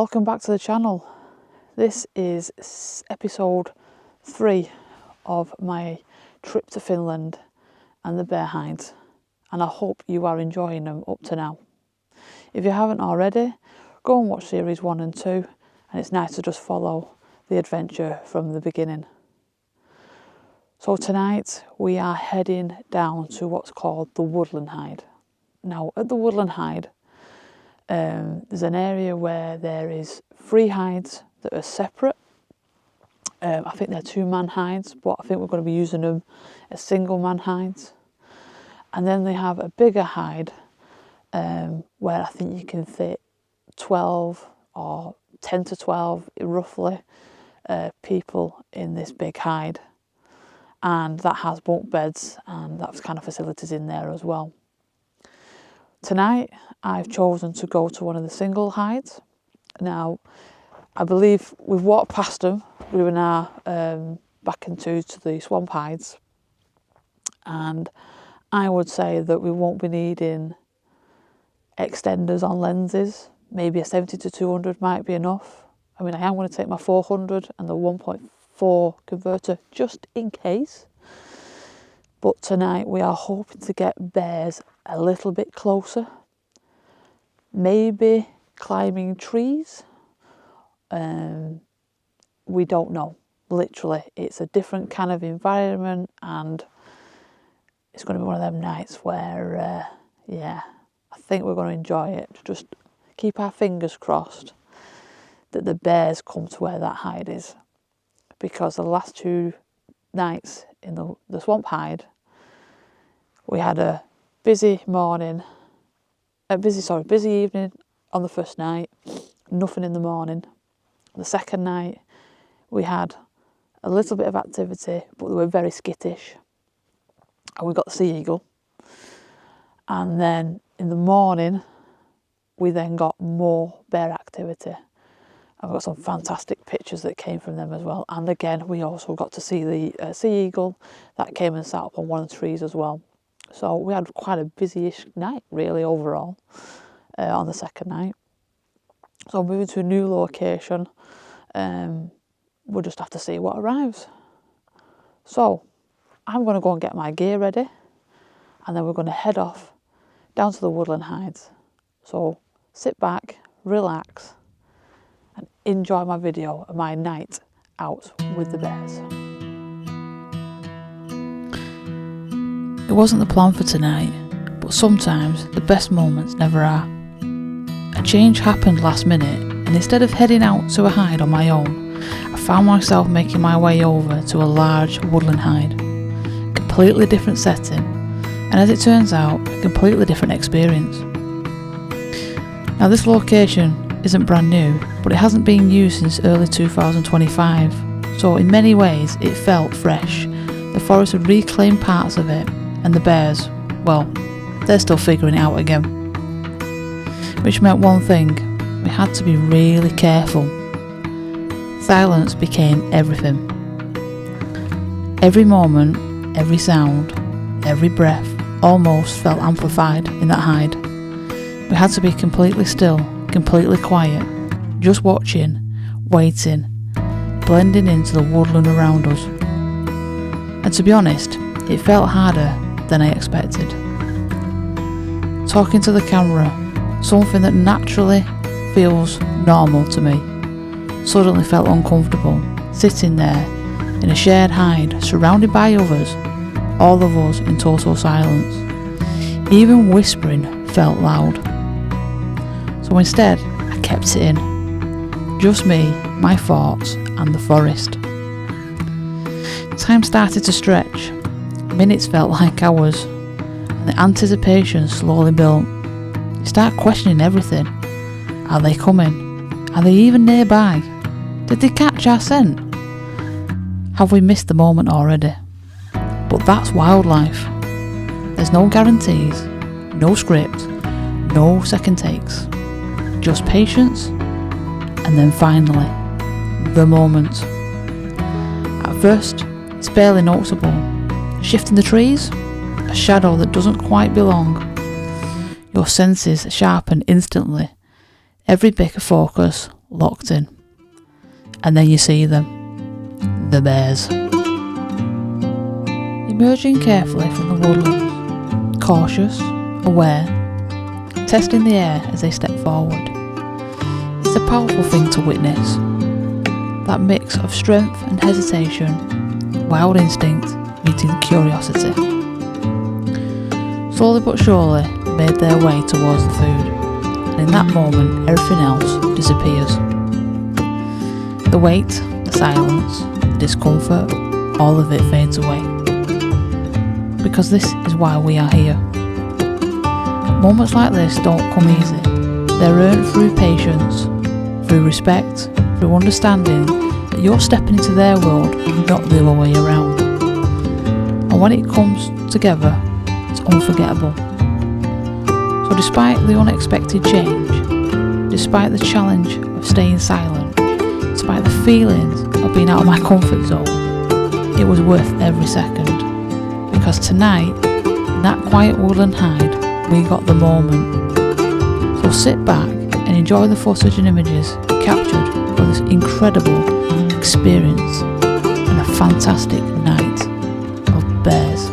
welcome back to the channel. This is episode 3 of my trip to Finland and the bear hides, and I hope you are enjoying them up to now. If you haven't already, go and watch series 1 and 2, and it's nice to just follow the adventure from the beginning. So tonight we are heading down to what's called the Woodland hide. Now at the Woodland hide, there's an area where there is 3 hides that are separate. I think they're 2-man hides, but I think we're going to be using them as single-man hides. And then they have a bigger hide where I think you can fit 12 or 10 to 12 roughly people in this big hide. And that has bunk beds and that's kind of facilities in there as well. Tonight I've chosen to go to one of the single hides. Now I believe we've walked past them. We were now back into the swamp hides, and I would say that we won't be needing extenders on lenses. Maybe a 70 to 200 might be enough. I mean, I am going to take my 400 and the 1.4 converter just in case. But tonight we are hoping to get bears a little bit closer. Maybe climbing trees. We don't know. Literally, it's a different kind of environment, and it's going to be one of them nights where, I think we're going to enjoy it. Just keep our fingers crossed that the bears come to where that hide is. Because the last 2 nights in the swamp hide, we had a busy evening on the first night, nothing in the morning. The second night we had a little bit of activity, but they were very skittish, and we got the sea eagle. And then in the morning we then got more bear activity. I've got some fantastic pictures that came from them as well. And again, we also got to see the sea eagle that came and sat up on one of the trees as well. So we had quite a busy-ish night, really, overall, on the second night. So moving to a new location, we'll just have to see what arrives. So I'm going to go and get my gear ready, and then we're going to head off down to the Woodland hides. So sit back, relax, and enjoy my video of my night out with the bears. It wasn't the plan for tonight, but sometimes the best moments never are. A change happened last minute, and instead of heading out to a hide on my own, I found myself making my way over to a large woodland hide. Completely different setting, and as it turns out, a completely different experience. Now this location isn't brand new, but it hasn't been used since early 2025, so in many ways it felt fresh. The forest had reclaimed parts of it, and the bears, well, they're still figuring it out again. Which meant one thing: we had to be really careful. Silence became everything. Every moment, every sound, every breath almost felt amplified in that hide. We had to be completely still, completely quiet, just watching, waiting, blending into the woodland around us. And to be honest, it felt harder than I expected. Talking to the camera, something that naturally feels normal to me, suddenly felt uncomfortable, sitting there in a shared hide, surrounded by others, all of us in total silence. Even whispering felt loud. So instead, I kept it in. Just me, my thoughts, and the forest. Time started to stretch. Minutes felt like hours, and the anticipation slowly built. You start questioning everything. Are they coming? Are they even nearby? Did they catch our scent? Have we missed the moment already? But that's wildlife. There's no guarantees, no script, no second takes. Just patience, and then finally, the moment. At first, it's barely noticeable. A shift in the trees, a shadow that doesn't quite belong. Your senses sharpen instantly. Every bit of focus locked in. And then you see them, the bears. Emerging carefully from the woodlands, cautious, aware, testing the air as they step forward. It's a powerful thing to witness. That mix of strength and hesitation, wild instinct meeting curiosity. Slowly but surely made their way towards the food, and in that moment everything else disappears. The weight, the silence, the discomfort, all of it fades away. Because this is why we are here. Moments like this don't come easy. They're earned through patience, through respect, through understanding that you're stepping into their world, not the other way around. And when it comes together, it's unforgettable. So despite the unexpected change, despite the challenge of staying silent, despite the feelings of being out of my comfort zone, it was worth every second. Because tonight, in that quiet woodland hide, we got the moment. So sit back and enjoy the footage and images captured for this incredible experience and a fantastic night of bears.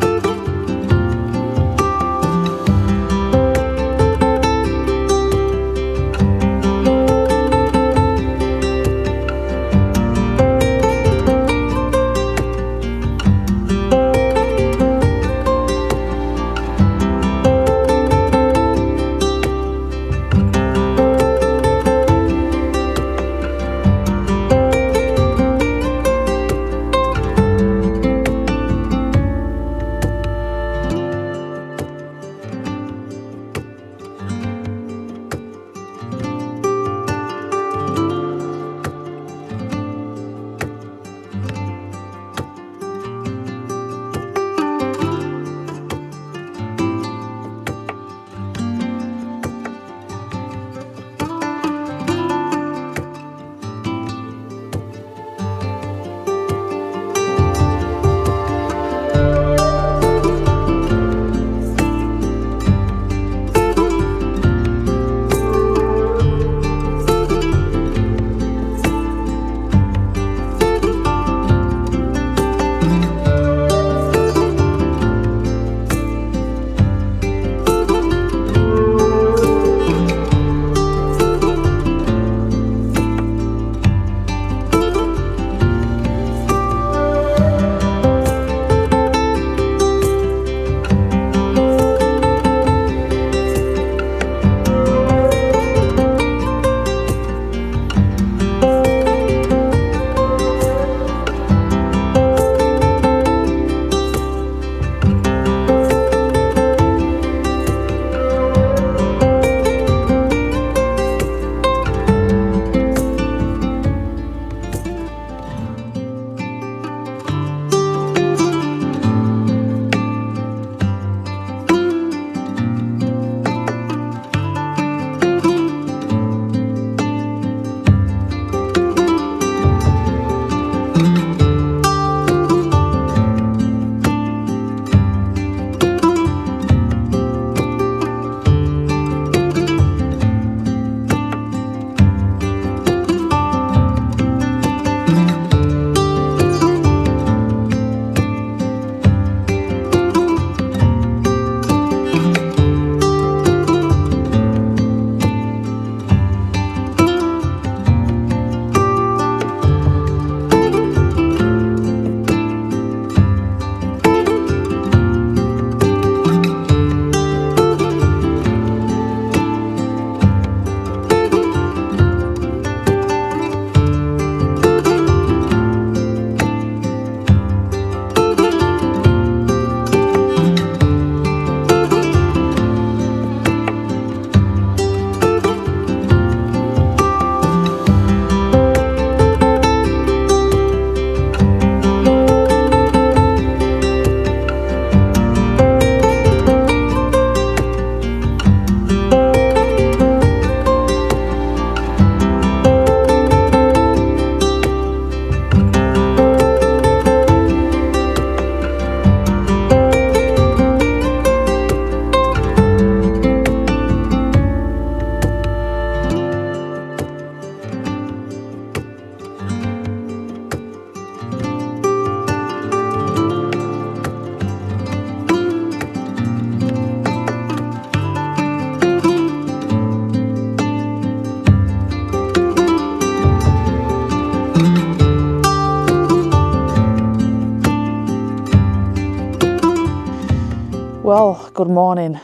Well, good morning.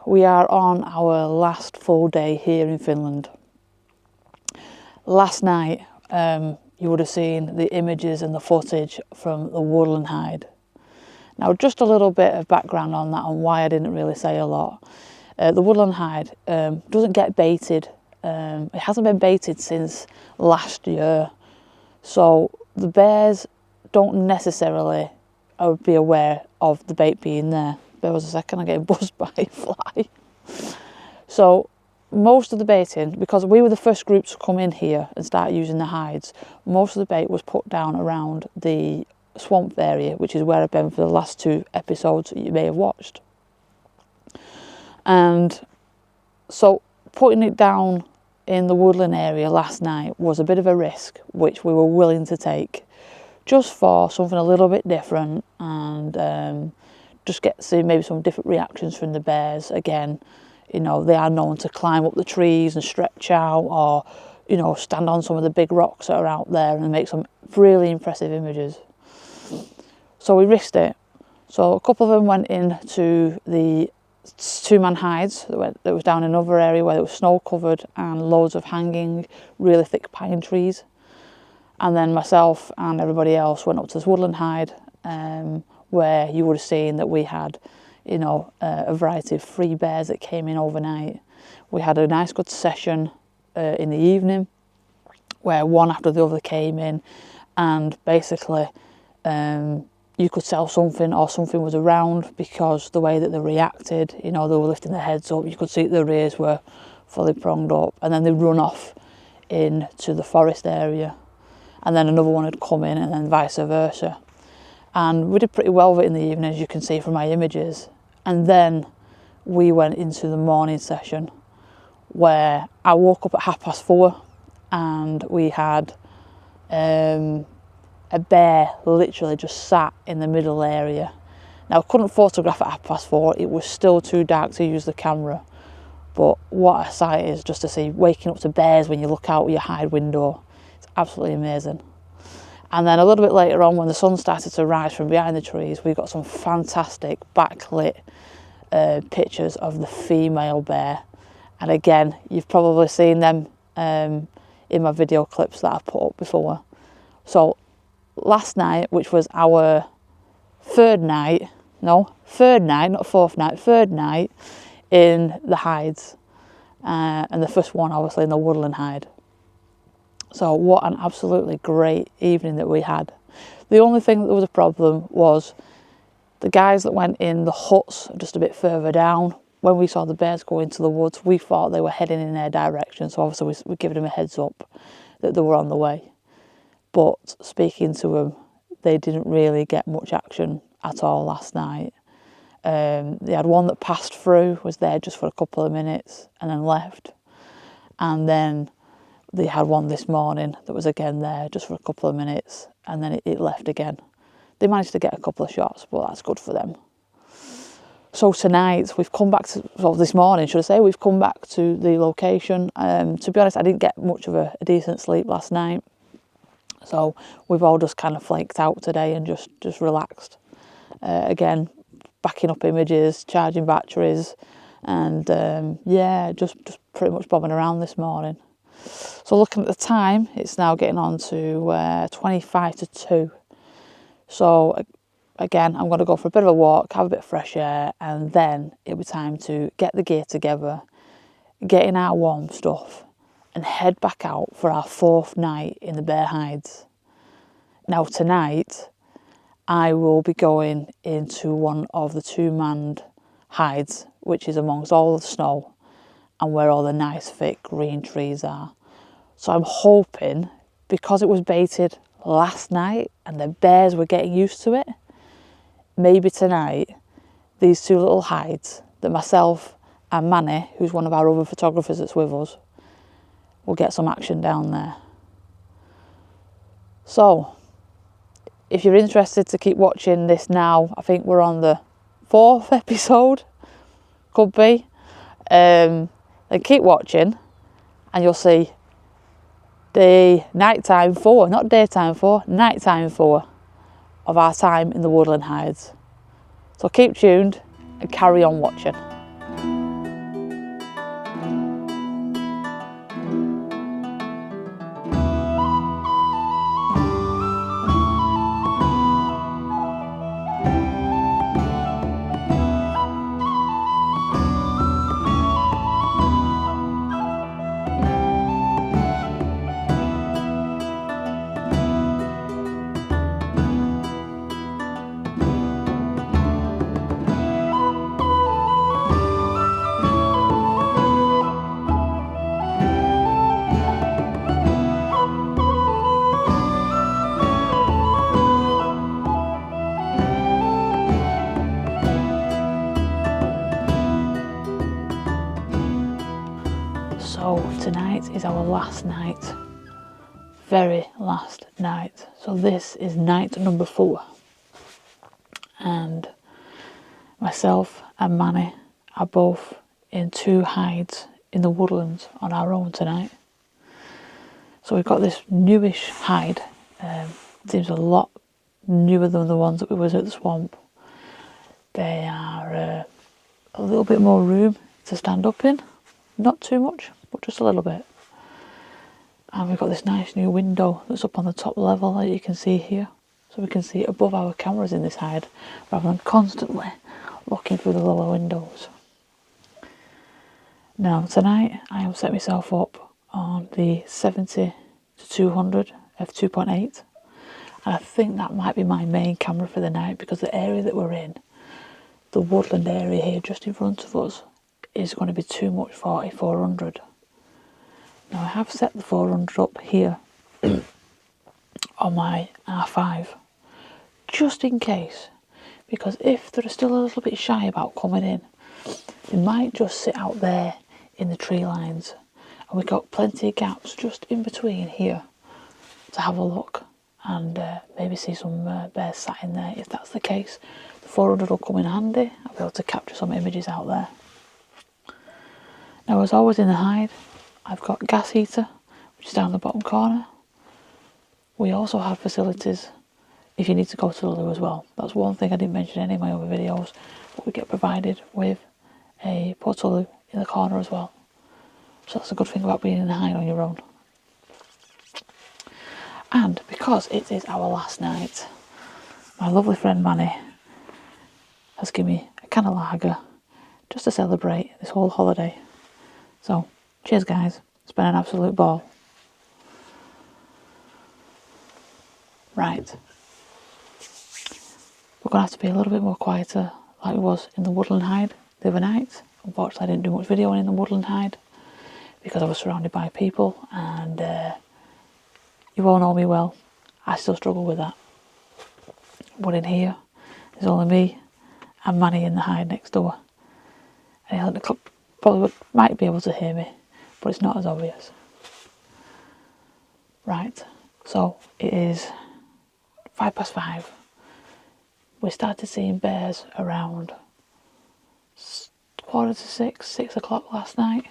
We are on our last full day here in Finland. Last night, you would have seen the images and the footage from the Woodland hide. Now, just a little bit of background on that and why I didn't really say a lot. The Woodland hide doesn't get baited. It hasn't been baited since last year. So the bears don't necessarily be aware of the bait being there. There was a second, I'm getting buzzed by a fly. So most of the baiting, because we were the first group to come in here and start using the hides, most of the bait was put down around the swamp area, which is where I've been for the last 2 episodes that you may have watched. And so putting it down in the Woodland area last night was a bit of a risk, which we were willing to take, just for something a little bit different and just get to see maybe some different reactions from the bears. Again, you know, they are known to climb up the trees and stretch out, or, you know, stand on some of the big rocks that are out there and make some really impressive images. So we risked it. So a couple of them went into the 2-man hides that was down in another area where it was snow covered and loads of hanging, really thick pine trees. And then myself and everybody else went up to this Woodland hide, where you would have seen that we had, you know, a variety of free bears that came in overnight. We had a nice good session in the evening where one after the other came in, and basically you could tell something or something was around because the way that they reacted, you know, they were lifting their heads up, you could see that their ears were fully pronged up, and then they'd run off into the forest area, and then another one had come in, and then vice versa. And we did pretty well with it in the evening, as you can see from my images. And then we went into the morning session where I woke up at 4:30 and we had a bear literally just sat in the middle area. Now, I couldn't photograph at 4:30, it was still too dark to use the camera. But what a sight is just to see waking up to bears when you look out your hide window. It's absolutely amazing. And then a little bit later on, when the sun started to rise from behind the trees, we got some fantastic backlit pictures of the female bear. And again, you've probably seen them in my video clips that I've put up before. So last night, which was our third night in the hides, and the first one obviously in the Woodland hide. So what an absolutely great evening that we had. The only thing that was a problem was the guys that went in the huts just a bit further down. When we saw the bears go into the woods, we thought they were heading in their direction. So obviously we gave them a heads up that they were on the way. But speaking to them, they didn't really get much action at all last night. They had one that passed through, was there just for a couple of minutes and then left. And then they had one this morning that was again there just for a couple of minutes, and then it left again. They managed to get a couple of shots, but that's good for them. So tonight we've come back to, well, this morning should I say, we've come back to the location. To be honest, I didn't get much of a decent sleep last night, so we've all just kind of flaked out today and just relaxed. Again, backing up images, charging batteries, and yeah, just pretty much bobbing around this morning. So looking at the time, it's now getting on to 25 to 2. So again, I'm going to go for a bit of a walk, have a bit of fresh air, and then it'll be time to get the gear together, get in our warm stuff, and head back out for our 4th night in the bear hides. Now tonight, I will be going into one of the 2-man hides, which is amongst all the snow and where all the nice thick green trees are. So I'm hoping, because it was baited last night and the bears were getting used to it, maybe tonight these 2 little hides that myself and Manny, who's one of our other photographers that's with us, will get some action down there. So if you're interested to keep watching this now, I think we're on the 4th episode, could be, then keep watching and you'll see the nighttime 4, not daytime 4, nighttime 4 of our time in the Woodland hides. So keep tuned and carry on watching. So tonight is our last night, very last night. So this is night number 4. And myself and Manny are both in 2 hides in the woodlands on our own tonight. So we've got this newish hide. Seems a lot newer than the ones that we was at the swamp. They are a little bit more room to stand up in. Not too much, but just a little bit. And we've got this nice new window that's up on the top level that you can see here. So we can see above our cameras in this hide, rather than constantly looking through the lower windows. Now tonight I have set myself up on the 70 to 200 f2.8, and I think that might be my main camera for the night, because the area that we're in, the woodland area here just in front of us, is going to be too much for a 400. Now I have set the 400 up here on my R5 just in case, because if they're still a little bit shy about coming in, they might just sit out there in the tree lines, and we've got plenty of gaps just in between here to have a look and maybe see some bears sat in there. If that's the case, the 400 will come in handy. I'll be able to capture some images out there. Now, as always in the hide, I've got gas heater, which is down the bottom corner. We also have facilities if you need to go to the loo as well. That's one thing I didn't mention in any of my other videos, but we get provided with a portal in the corner as well. So that's a good thing about being in the hide on your own. And because it is our last night, my lovely friend Manny has given me a can of lager just to celebrate this whole holiday. So, cheers guys, it's been an absolute ball. Right, we're going to have to be a little bit more quieter like it was in the woodland hide the other night. Unfortunately I didn't do much videoing in the woodland hide because I was surrounded by people, and you all know me well, I still struggle with that. But in here, there's only me and Manny in the hide next door. And the club probably might be able to hear me, but it's not as obvious. Right, so it is 5:05. We started seeing bears around 5:45, 6 o'clock last night.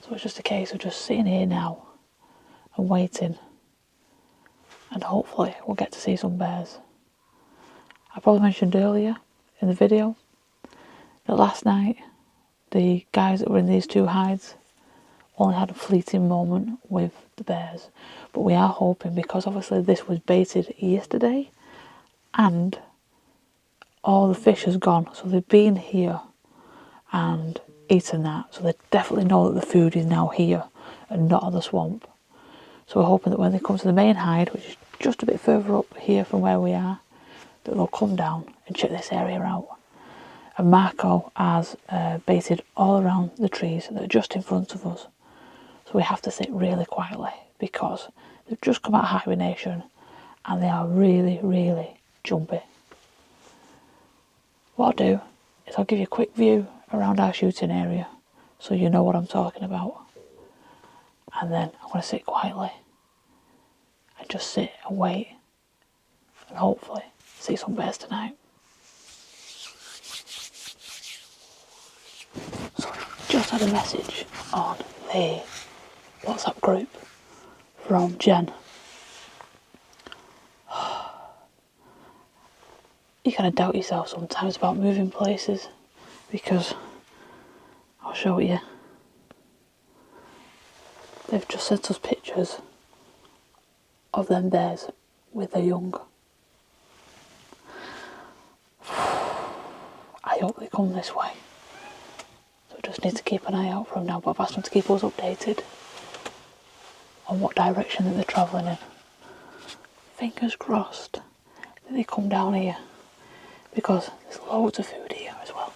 So it's just a case of just sitting here now and waiting, and hopefully we'll get to see some bears. I probably mentioned earlier in the video that last night the guys that were in these 2 hides only had a fleeting moment with the bears, but we are hoping, because obviously this was baited yesterday and all the fish has gone, so they've been here and eaten that, so they definitely know that the food is now here and not on the swamp. So we're hoping that when they come to the main hide, which is just a bit further up here from where we are, that they'll come down and check this area out. And Marco has baited all around the trees that are just in front of us, so we have to sit really quietly because they've just come out of hibernation and they are really, really jumpy. What I'll do is I'll give you a quick view around our shooting area so you know what I'm talking about, and then I'm going to sit quietly and just sit and wait and hopefully see some bears tonight. So just had a message on the WhatsApp group from Jen. you kind of doubt yourself sometimes about moving places, because I'll show you. They've just sent us pictures of them bears with their young. I hope they come this way. So I just need to keep an eye out for them now, but I've asked them to keep us updated on what direction that they're travelling in. Fingers crossed that they come down here, because there's loads of food here as well.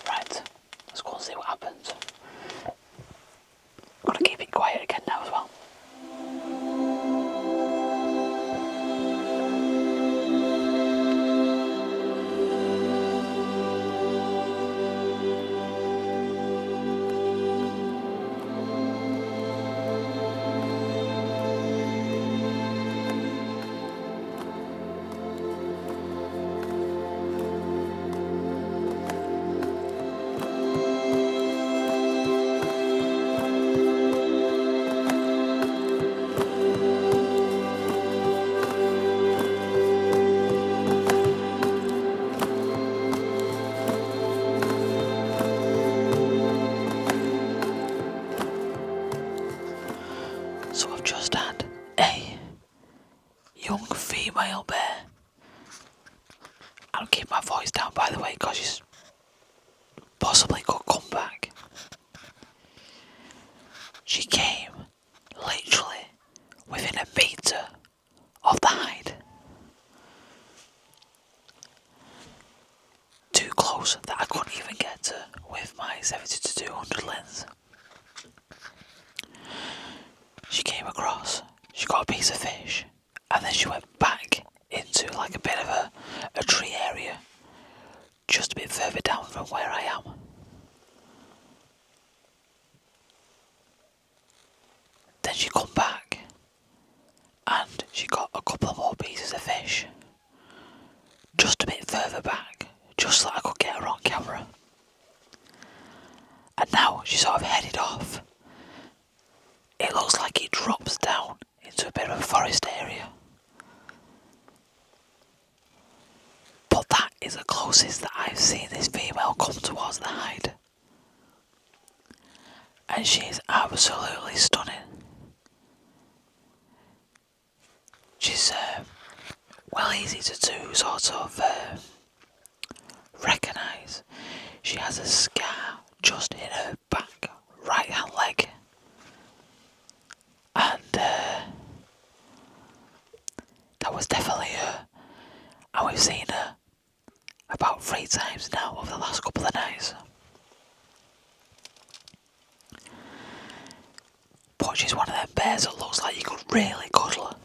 Right, let's go and see what happens. I'm gonna keep it quiet again now as well. So I've just had a young female bear. I'll keep my voice down, by the way, because she's possibly could come back. She came literally within a metre of the hide. Too close that I couldn't even get to with my 70-200 lens. She came across, she got a piece of fish, and then she went back into like a bit of a tree area, just a bit further down from where I am. Then she come back, and she got a couple of more pieces of fish, just a bit further back, just so I could get her on camera. And now she sort of headed off. It looks like it drops down into a bit of a forest area. But that is the closest that I've seen this female come towards the hide. And she is absolutely stunning. She's well easy to do, sort of recognise. She has a scar just in her back right hand leg. And that was definitely her. And we've seen her about 3 times now over the last couple of nights. But she's one of them bears that looks like you could really cuddle her.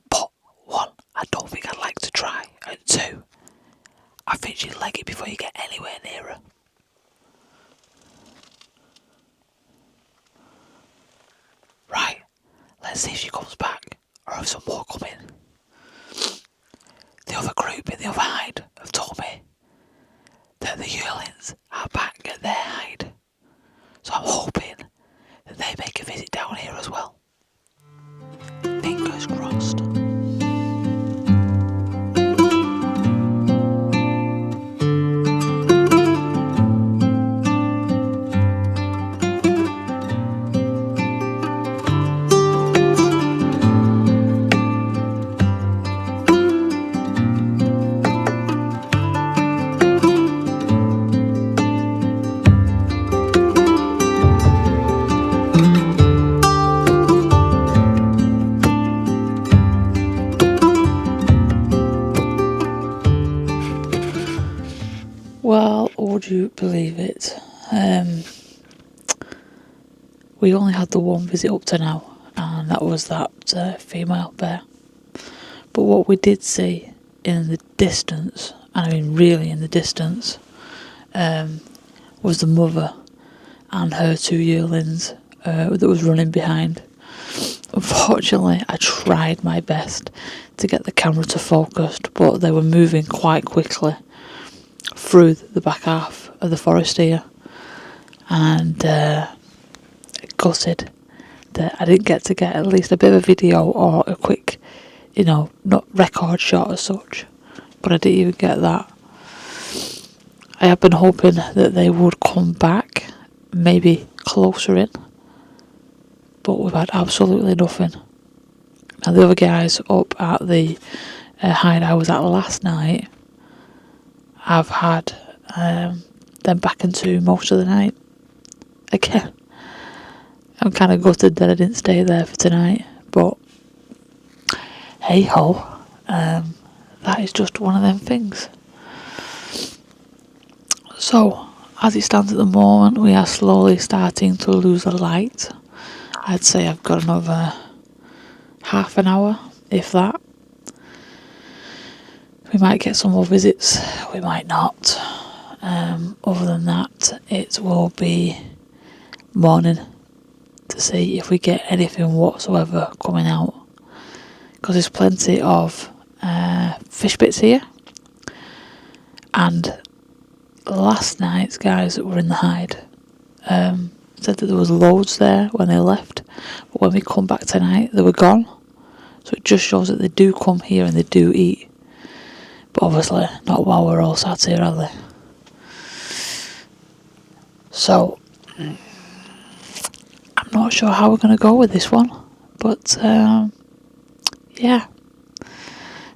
But 1, I don't think I'd like to try. And 2, I think she'd leg it before you get anywhere near her. Right, let's see if she comes back, or if some more come in. The other group in the other hide have told me that the yearlings are back at their hide. So I'm hoping that they make a visit down here as well. Fingers crossed. Well, would you believe it? We only had the one visit up to now, and that was that female bear. But what we did see in the distance, and I mean really in the distance, was the mother and her 2 yearlings that was running behind. Unfortunately, I tried my best to get the camera to focus, but they were moving quite quickly through the back half of the forest here, and gutted I didn't get to get at least a bit of a video or a quick, not record shot as such, but I didn't even get that. I have been hoping that they would come back, maybe closer in, but we've had absolutely nothing. And the other guys up at the hide I was at last night, I've had them back into most of the night. Again, I'm kind of gutted that I didn't stay there for tonight, but hey ho, that is just one of them things. So, as it stands at the moment, we are slowly starting to lose the light. I'd say I've got another half an hour, if that. We might get some more visits, we might not. Other than that, it will be morning to see if we get anything whatsoever coming out. Because there's plenty of fish bits here. And last night's guys that were in the hide said that there was loads there when they left, but when we come back tonight they were gone. So it just shows that they do come here and they do eat, but obviously not while we're all sat here, are they? So I'm not sure how we're going to go with this one, but yeah,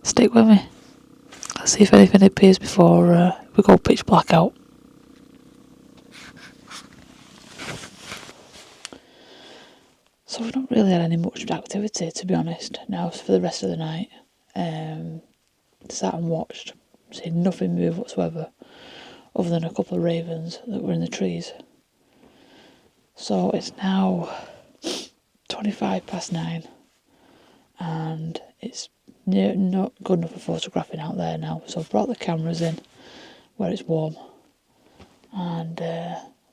stick with me. Let's see if anything appears before we go pitch black out. So we've not really had any much activity, to be honest, now for the rest of the night. Sat and watched, seen nothing move whatsoever, other than a couple of ravens that were in the trees. So it's now 9:25, and it's not good enough for photographing out there now. So I've brought the cameras in where it's warm, and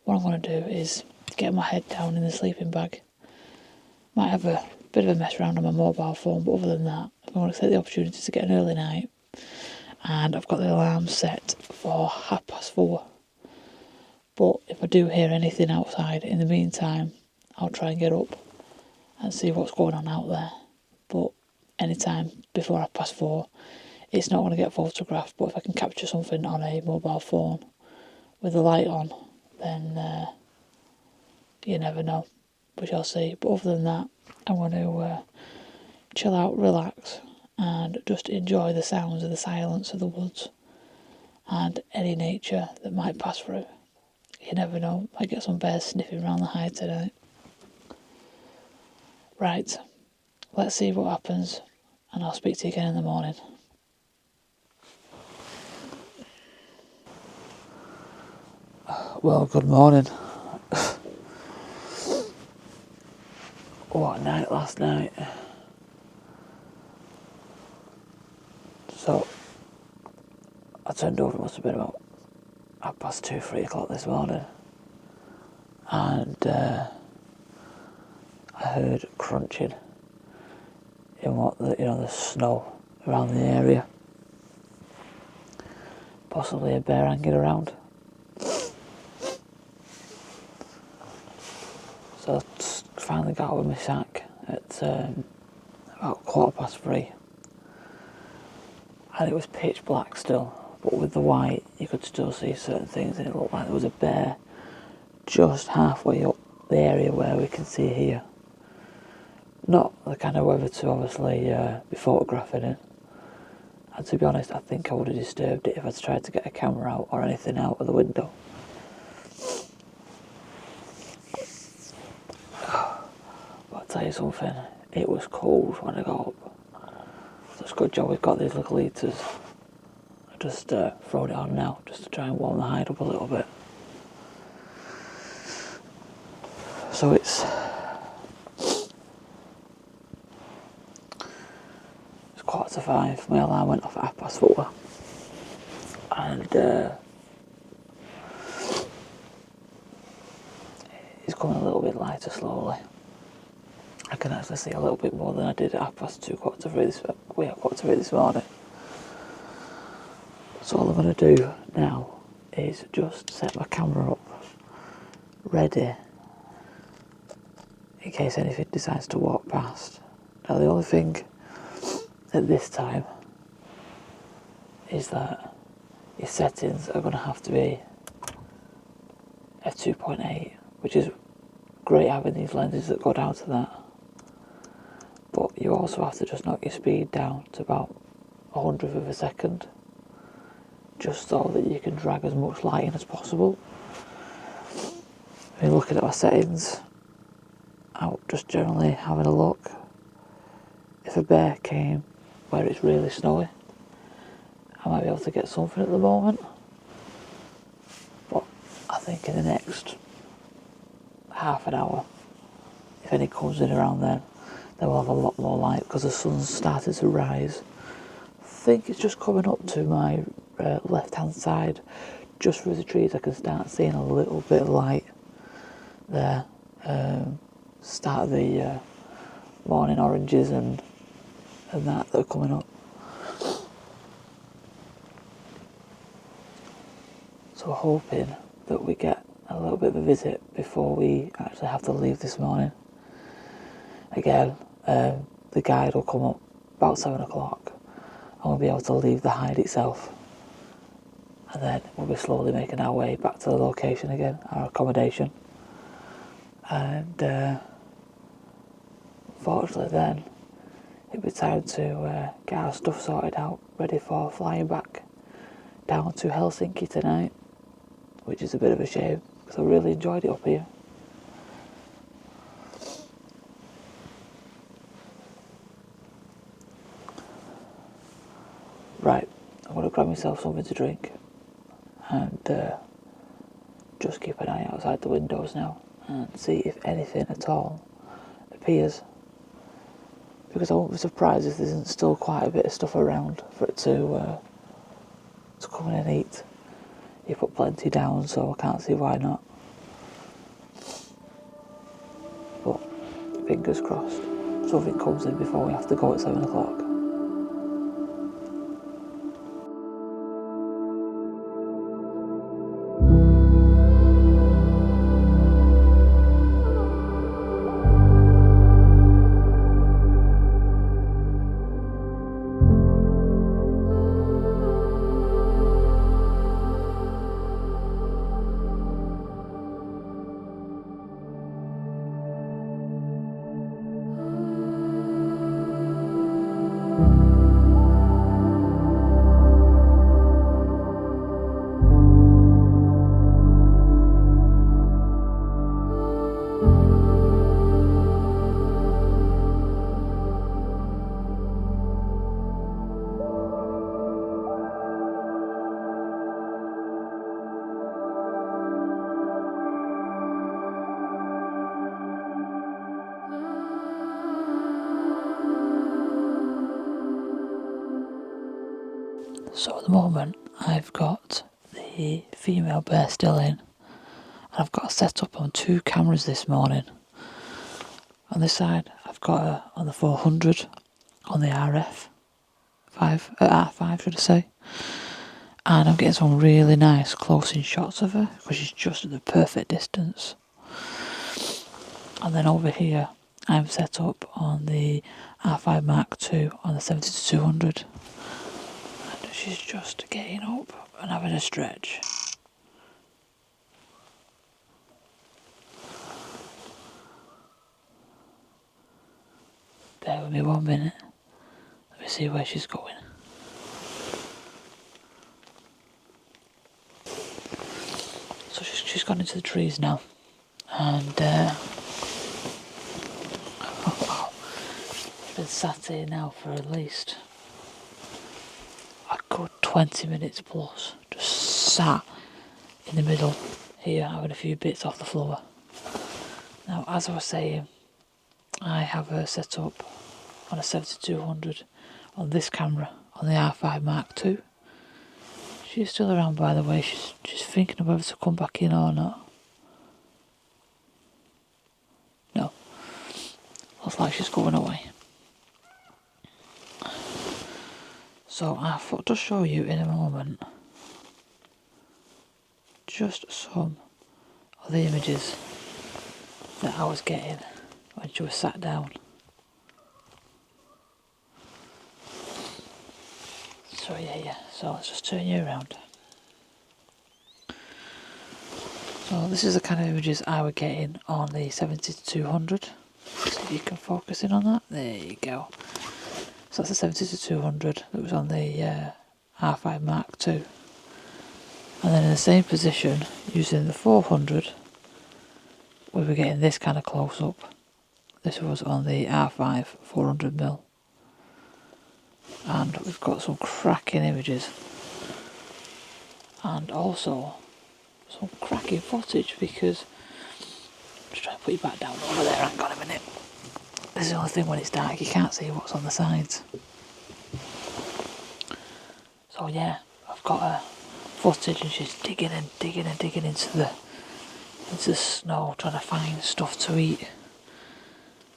what I'm going to do is get my head down in the sleeping bag. Might have a bit of a mess around on my mobile phone, but other than that, I'm going to take the opportunity to get an early night. And I've got the alarm set for 4:30. But if I do hear anything outside in the meantime, I'll try and get up and see what's going on out there. But anytime before 4:30, it's not going to get photographed. But if I can capture something on a mobile phone with the light on, then you never know. We shall see. But other than that, I'm going to chill out, relax, and just enjoy the sounds of the silence of the woods and any nature that might pass through. You never know, might get some bears sniffing around the hide tonight. Right, let's see what happens, and I'll speak to you again in the morning. Well, good morning. What a night last night. So, I turned over, it must have been about 2:30, 3 o'clock this morning, and I heard crunching in the snow around the area. Possibly a bear hanging around. So I finally got out with my sack at about 3:15, and it was pitch black still, but with the white you could still see certain things, and it looked like there was a bear just halfway up the area where we can see here. Not the kind of weather to obviously be photographing it, and to be honest I think I would have disturbed it if I'd tried to get a camera out or anything out of the window. But I'll tell you something, it was cold when I got up. So it's a good job we've got these little heaters. I just thrown it on now just to try and warm the hide up a little bit. So it's 4:45. My alarm went off at 4:30, and it's coming a little bit lighter slowly. I can actually see a little bit more than I did at 2:15, 4:45 this morning. So all I'm going to do now is just set my camera up ready in case anything decides to walk past. Now the only thing at this time is that your settings are going to have to be f2.8, which is great having these lenses that go down to that, but you also have to just knock your speed down to about 100th of a second, just so that you can drag as much light in as possible. I mean, looking at my settings, out just generally having a look, if a bear came where it's really snowy, I might be able to get something at the moment, but I think in the next half an hour, if any comes in around then we'll have a lot more light because the sun's started to rise. I think it's just coming up to my left hand side, just through the trees. I can start seeing a little bit of light there. Start of the morning oranges and that are coming up. So we're hoping that we get a little bit of a visit before we actually have to leave this morning. Again, the guide will come up about 7 o'clock and we'll be able to leave the hide itself, and then we'll be slowly making our way back to the location again, our accommodation. And unfortunately then it'll be time to get our stuff sorted out, ready for flying back down to Helsinki tonight, which is a bit of a shame because I really enjoyed it up here. Right, I'm going to grab myself something to drink and just keep an eye outside the windows now and see if anything at all appears, because I won't be surprised if there isn't still quite a bit of stuff around for it to come in and eat. You put plenty down, so I can't see why not. But fingers crossed something comes in before we have to go at 7 o'clock. So at the moment I've got the female bear still in, and I've got her set up on 2 cameras this morning. On this side I've got her on the 400 on the R5 should I say, and I'm getting some really nice close in shots of her because she's just at the perfect distance. And then over here I'm set up on the R5 Mark II on the 70-200. She's just getting up and having a stretch. Bear with me 1 minute. Let me see where she's going. So she's gone into the trees now, and she's been sat here now for at least a good 20 minutes plus, just sat in the middle here having a few bits off the floor. Now, as I was saying, I have her set up on a 70-200 on this camera on the R5 Mark II. She's still around, by the way. She's thinking of whether to come back in or not. No, looks like she's going away. So I thought to show you in a moment just some of the images that I was getting when when she was sat down. So yeah, so let's just turn you around. So this is the kind of images I was getting on the 70-200. See if you can focus in on that. There you go. So that's the 70-200 that was on the R5 Mark II. And then in the same position, using the 400, we were getting this kind of close up. This was on the R5 400mm. And we've got some cracking images. And also some cracking footage, because just try to put you back down over there. Hang on a minute. This is the only thing when it's dark, you can't see what's on the sides. So yeah, I've got a footage and she's digging into the snow, trying to find stuff to eat.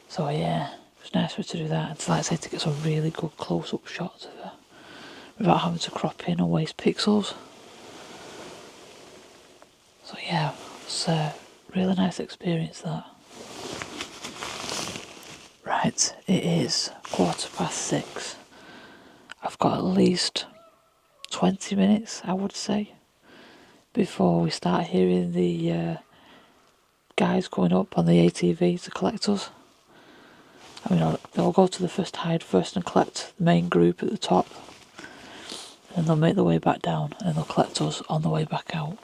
So yeah, it's nice for her to do that. It's like I say, to get some really good close-up shots of her without having to crop in or waste pixels. So yeah, it's a really nice experience, that. Right, it is 6:15. I've got at least 20 minutes, I would say, before we start hearing the guys going up on the ATV to collect us. I mean, they'll go to the first hide first and collect the main group at the top, and they'll make their way back down and they'll collect us on the way back out.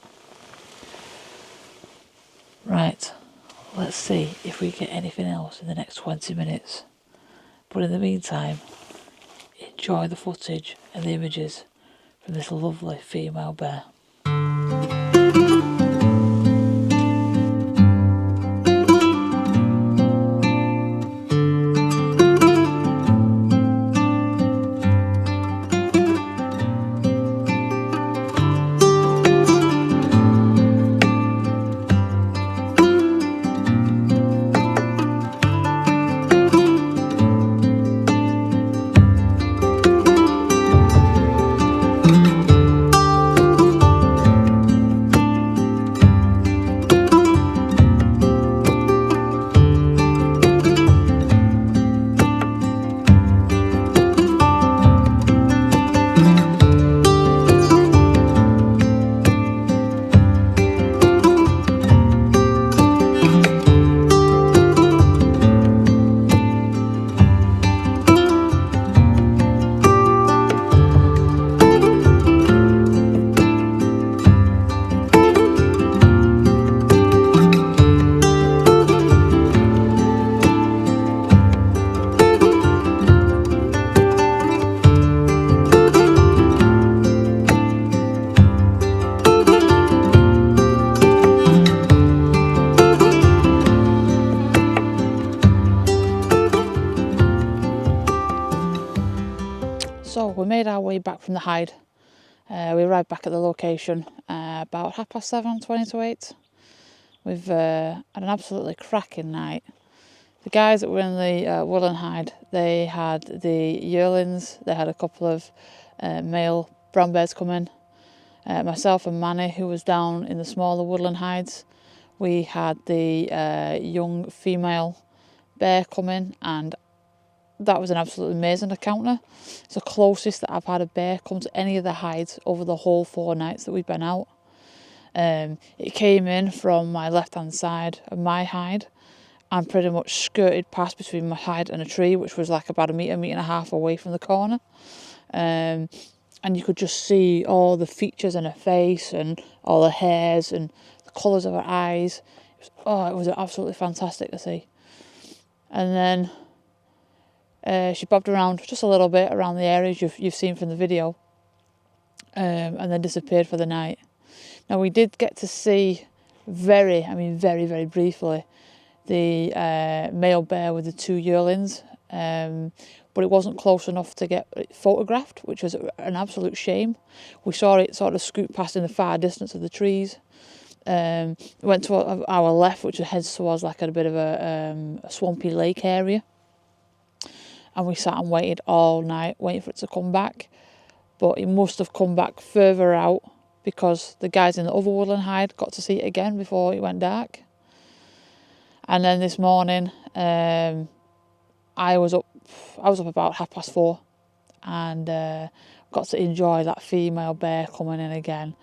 Right, let's see if we get anything else in the next 20 minutes. But in the meantime, enjoy the footage and the images from this lovely female bear. So we made our way back from the hide. We arrived back at the location about 7:30, 20 to 8. We've had an absolutely cracking night. The guys that were in the Woodland hide, they had the yearlings, they had a couple of male brown bears come in. Myself and Manny, who was down in the smaller Woodland hides, we had the young female bear come in, and that was an absolutely amazing encounter. It's the closest that I've had a bear come to any of the hides over the whole 4 nights that we've been out. It came in from my left hand side of my hide and pretty much skirted past between my hide and a tree, which was like about a metre and a half away from the corner. And you could just see all the features in her face and all the hairs and the colours of her eyes. It was absolutely fantastic to see. And then she bobbed around just a little bit around the areas you've seen from the video, and then disappeared for the night. Now we did get to see very, very briefly the male bear with the 2 yearlings, but it wasn't close enough to get it photographed, which was an absolute shame. We saw it sort of scoot past in the far distance of the trees. It went to our left, which heads towards like a bit of a swampy lake area. And we sat and waited all night, waiting for it to come back. But it must have come back further out, because the guys in the other Woodland hide got to see it again before it went dark. And then this morning, I was up about 4:30 and got to enjoy that female bear coming in again.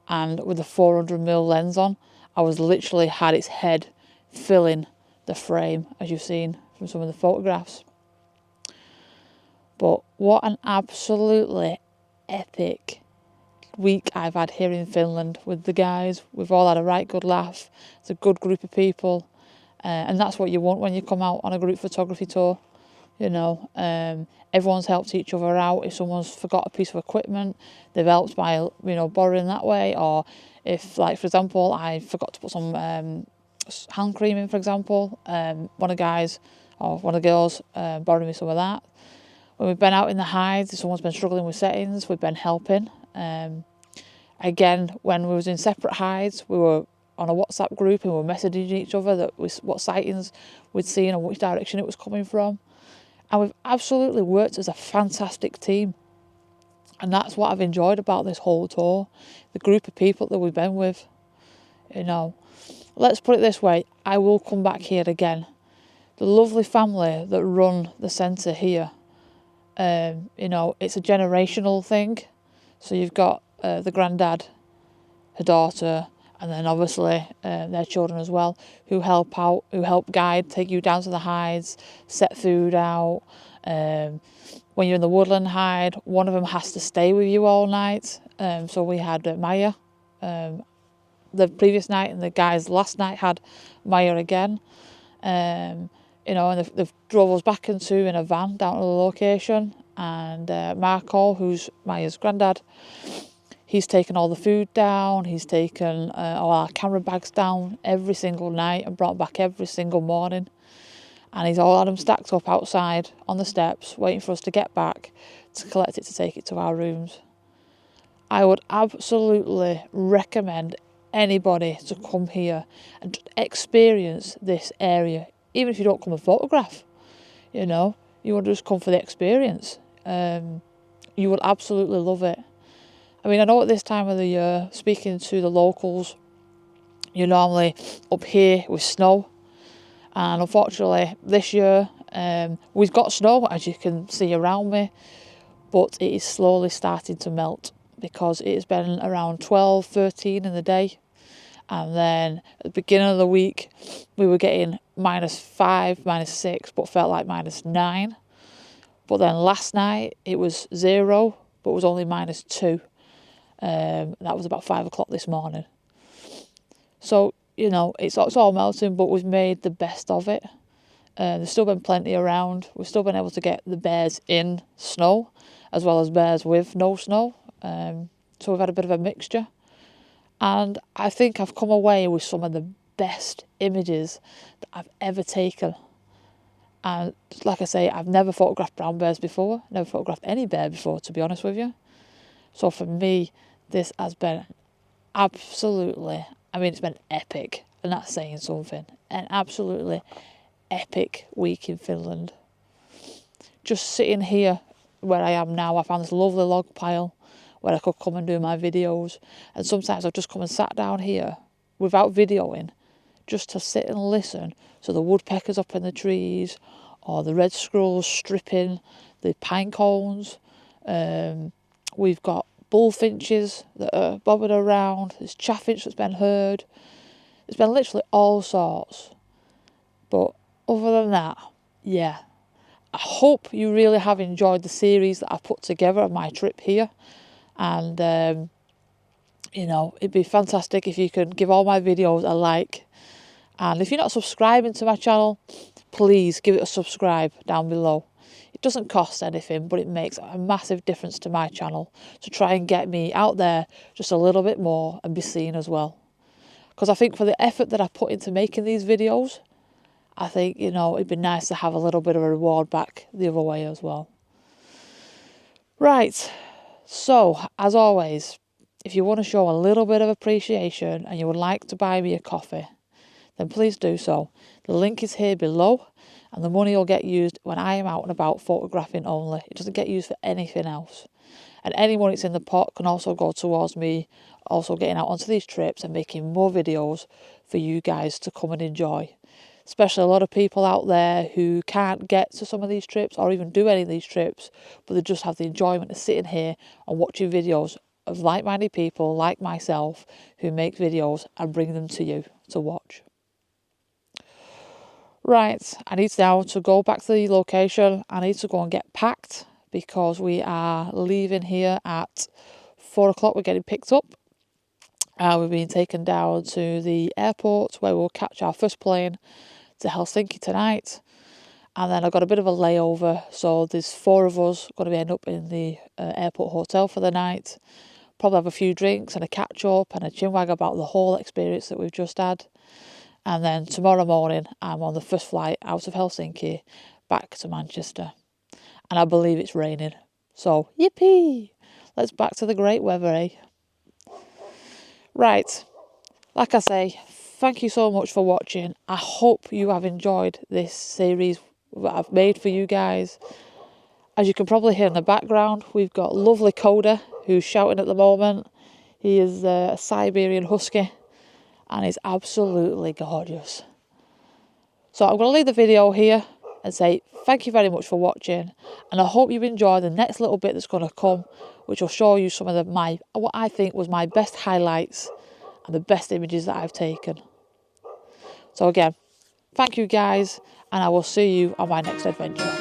And with the 400mm lens on, I was literally had its head filling the frame, as you've seen from some of the photographs. But what an absolutely epic week I've had here in Finland with the guys. We've all had a right good laugh. It's a good group of people, and that's what you want when you come out on a group photography tour. You know, everyone's helped each other out. If someone's forgot a piece of equipment, they've helped by, you know, borrowing that way. Or if, like, for example, I forgot to put some hand cream in, for example, one of the guys or one of the girls borrowed me some of that. When we've been out in the hides, if someone's been struggling with settings, we've been helping. Again, when we was in separate hides, we were on a WhatsApp group and we were messaging each other what sightings we'd seen and which direction it was coming from. And we've absolutely worked as a fantastic team. And that's what I've enjoyed about this whole tour. The group of people that we've been with. You know, let's put it this way, I will come back here again. The lovely family that run the centre here, you know, it's a generational thing. So you've got the granddad, her daughter, and then obviously their children as well, who help out, who help guide, take you down to the hides, set food out. When you're in the Woodland hide, one of them has to stay with you all night. So we had Maya the previous night, and the guys last night had Maya again. You know, and they've drove us back in a van down to the location. And Marco, who's Maya's granddad, he's taken all the food down. He's taken all our camera bags down every single night and brought back every single morning. And he's all had them stacked up outside on the steps, waiting for us to get back to collect it to take it to our rooms. I would absolutely recommend anybody to come here and experience this area, even if you don't come and photograph. You know, you want to just come for the experience. You will absolutely love it. I mean, I know at this time of the year, speaking to the locals, you're normally up here with snow. And unfortunately, this year, we've got snow, as you can see around me, but it is slowly starting to melt because it has been around 12, 13 in the day. And then at the beginning of the week, we were getting -5, -6, but felt like -9. But then last night, it was 0, but it was only -2. That was about 5 o'clock this morning. So, you know, it's all melting, but we've made the best of it. There's still been plenty around. We've still been able to get the bears in snow, as well as bears with no snow. So we've had a bit of a mixture. And I think I've come away with some of the best images that I've ever taken. And like I say, I've never photographed brown bears before, never photographed any bear before, to be honest with you. So for me, this has been absolutely, I mean, it's been epic, and that's saying something. An absolutely epic week in Finland. Just sitting here where I am now, I found this lovely log pile where I could come and do my videos. And sometimes I've just come and sat down here without videoing, just to sit and listen to the woodpeckers up in the trees, or the red squirrels stripping the pine cones. We've got bullfinches that are bobbing around. There's chaffinch that's been heard. There's been literally all sorts. But other than that, yeah. I hope you really have enjoyed the series that I've put together of my trip here. And, you know, it'd be fantastic if you could give all my videos a like. And if you're not subscribing to my channel, please give it a subscribe down below. It doesn't cost anything, but it makes a massive difference to my channel to try and get me out there just a little bit more and be seen as well. Because I think for the effort that I put into making these videos, I think, you know, it'd be nice to have a little bit of a reward back the other way as well. Right, so as always, if you want to show a little bit of appreciation and you would like to buy me a coffee, then please do so. The link is here below, and the money will get used when I am out and about photographing only. It doesn't get used for anything else. And any money that's in the pot can also go towards me also getting out onto these trips and making more videos for you guys to come and enjoy. especially a lot of people out there who can't get to some of these trips or even do any of these trips, but they just have the enjoyment of sitting here and watching videos of like-minded people like myself who make videos and bring them to you to watch. Right, I need now to go back to the location. I need to go and get packed because we are leaving here at 4 o'clock. We're getting picked up. We've been taken down to the airport where we'll catch our first plane to Helsinki tonight. And then I've got a bit of a layover. So there's 4 of us going to end up in the airport hotel for the night. Probably have a few drinks and a catch up and a chinwag about the whole experience that we've just had. And then tomorrow morning, I'm on the first flight out of Helsinki back to Manchester. And I believe it's raining. So, yippee! Let's back to the great weather, eh? Right. Like I say, thank you so much for watching. I hope you have enjoyed this series that I've made for you guys. As you can probably hear in the background, we've got lovely Coda, who's shouting at the moment. He is a Siberian Husky. And it's absolutely gorgeous. So I'm going to leave the video here and say thank you very much for watching, and I hope you enjoy the next little bit that's going to come, which will show you some of what I think was my best highlights and the best images that I've taken. So again, thank you guys, and I will see you on my next adventure.